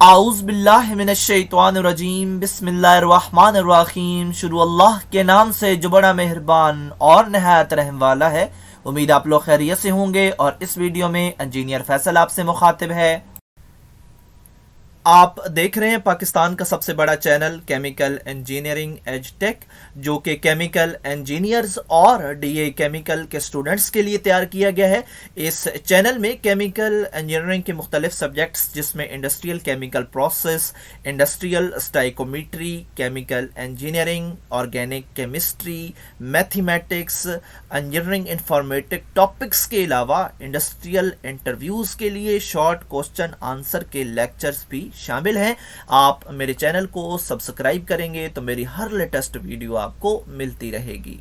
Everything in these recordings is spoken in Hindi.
आऊज़ बिल्लाहि मिनश्शैतानिर्रजीम बिस्मिल्लाहिर्रहमानिर्रहीम। शुरू अल्लाह के नाम से जो बड़ा मेहरबान और नहायत रहम वाला है। उम्मीद आप लोग खैरियत से होंगे और इस वीडियो में इंजीनियर फैसल आपसे मुखातिब है। आप देख रहे हैं पाकिस्तान का सबसे बड़ा channel chemical engineering edge tech, जो कि केमिकल इंजीनियर्स और डीए केमिकल के स्टूडेंट्स के लिए तैयार किया गया है। इस चैनल में केमिकल इंजीनियरिंग के मुख्तलिफ सब्जेक्ट्स जिसमें industrial chemical process, industrial stoichiometry, chemical engineering, organic chemistry, mathematics, engineering informatic topics के अलावा इंडस्ट्रियल इंटरव्यूज़ के लिए शॉर्ट क्वेश्चन आंसर के लेक्चर्स भी शामिल हैं। आप मेरे चैनल को सब्सक्राइब करेंगे तो मेरी हर लेटेस्ट वीडियो आपको मिलती रहेगी।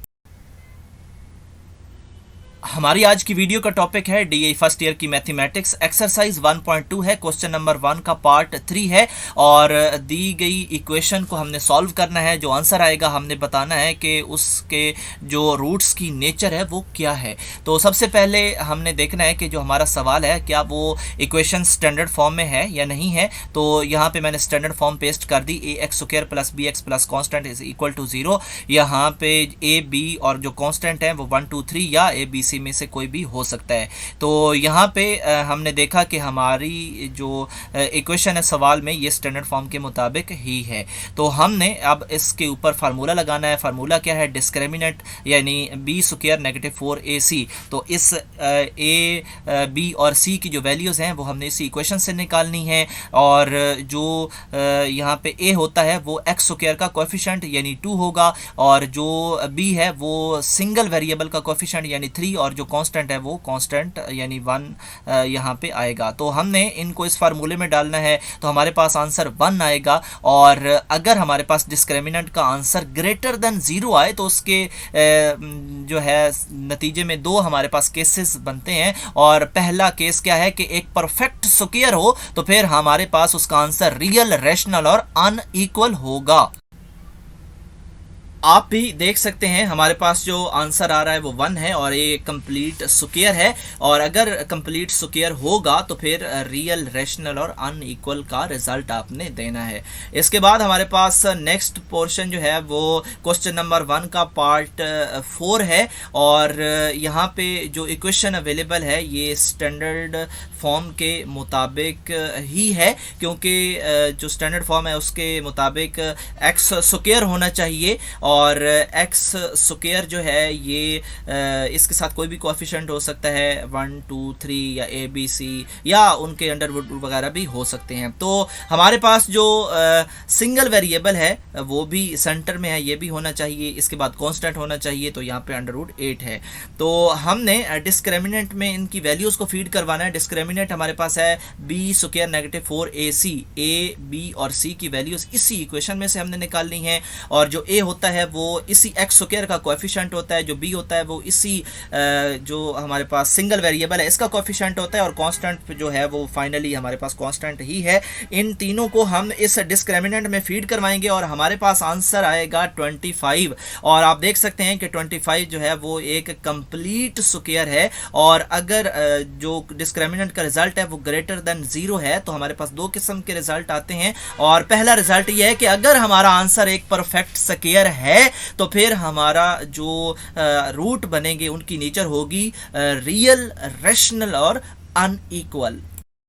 हमारी आज की वीडियो का टॉपिक है डीए फर्स्ट ईयर की मैथमेटिक्स। एक्सरसाइज 1.2 है, क्वेश्चन नंबर 1 का पार्ट 3 है और दी गई इक्वेशन को हमने सॉल्व करना है। जो आंसर आएगा हमने बताना है कि उसके जो रूट्स की नेचर है वो क्या है। तो सबसे पहले हमने देखना है कि जो हमारा सवाल है क्या वो इक्वेशन स्टैंडर्ड फॉर्म में है या नहीं है। तो यहाँ पे मैंने स्टैंडर्ड फॉर्म पेस्ट कर दी, a x square plus b x plus constant is equal to 0। यहाँ पे ए बी और जो कॉन्स्टेंट है वो 1 2 3 या ए बी में से कोई भी हो सकता है। तो यहाँ पे हमने देखा कि हमारी जो इक्वेशन है सवाल में ये स्टैंडर्ड फॉर्म के मुताबिक ही है। तो हमने अब इसके ऊपर फार्मूला लगाना है। फार्मूला क्या है? डिस्क्रिमिनेंट यानी बी स्क्वायर नेगेटिव 4ac। तो इस ए बी और सी की जो वैल्यूज़ हैं वो हमने इसी इक्वेशन से निकालनी है। और जो यहाँ पे ए होता है वो एक्स स्क्वायर का कोएफिशिएंट यानी 2 होगा और जो बी है वो सिंगल वेरिएबल का कोएफिशिएंट यानी 3 और जो कांस्टेंट है वो कांस्टेंट यानी 1 यहाँ पे आएगा। तो हमने इनको इस फार्मूले में डालना है तो हमारे पास आंसर 1 आएगा। और अगर हमारे पास डिस्क्रिमिनेंट का आंसर ग्रेटर देन 0 आए तो उसके जो है नतीजे में 2 हमारे पास केसेस बनते हैं। और पहला केस क्या है कि एक परफेक्ट स्क्वायर हो तो फिर हमारे पास उसका आंसर रियल, रैशनल और अनइक्वल होगा। आप भी देख सकते हैं हमारे पास जो आंसर आ रहा है वो 1 है और ये कंप्लीट स्क्वायर है। और अगर कंप्लीट स्क्वायर होगा तो फिर रियल, रैशनल और अनइक्वल का रिजल्ट आपने देना है। इसके बाद हमारे पास नेक्स्ट पोर्शन जो है वो क्वेश्चन नंबर 1 का पार्ट 4 है। और यहाँ पे जो इक्वेशन अवेलेबल है ये स्टैंडर्ड फॉर्म के मुताबिक ही है, क्योंकि जो स्टैंडर्ड फॉर्म है उसके मुताबिक एक्स स्क्वायर होना चाहिए और एक्स स्क्वायर जो है ये इसके साथ कोई भी कोएफिशिएंट हो सकता है 1 2 3 या ए बी सी या उनके अंडरवुड वगैरह भी हो सकते हैं। तो हमारे पास जो सिंगल वेरिएबल है वो भी सेंटर में है, ये भी होना चाहिए। इसके बाद कांस्टेंट होना चाहिए, तो यहाँ पे अंडरवुड 8 है। तो हमने डिस्क्रिमिनेंट में इनकी वैल्यूज़ को फीड करवाना है। डिस्क्रिमिनेंट हमारे पास है B square negative 4ac। A B और सी की वैल्यूज़ इसी इक्वेशन में से हमने निकालनी है। और जो ए होता है वो इसी एक्स स्क्वायर का कोएफिशिएंट होता है, जो बी होता है वो इसी जो हमारे पास सिंगल वेरिएबल है इसका कोएफिशिएंट होता है और कांस्टेंट जो है वो फाइनली हमारे पास कांस्टेंट ही है। इन तीनों को हम इस डिस्क्रिमिनेंट में फीड करवाएंगे और हमारे पास आंसर आएगा 25। और आप देख सकते हैं कि 25 जो है वो एक कंप्लीट स्क्वायर है। और अगर जो डिस्क्रिमिनेंट का रिजल्ट है वो ग्रेटर देन 0 है तो हमारे पास 2 किस्म के रिजल्ट आते हैं। और पहला रिजल्ट ये है कि अगर हमारा आंसर एक परफेक्ट स्क्वायर है तो फिर हमारा जो रूट बनेंगे उनकी नेचर होगी रियल, रैशनल और अनइक्वल।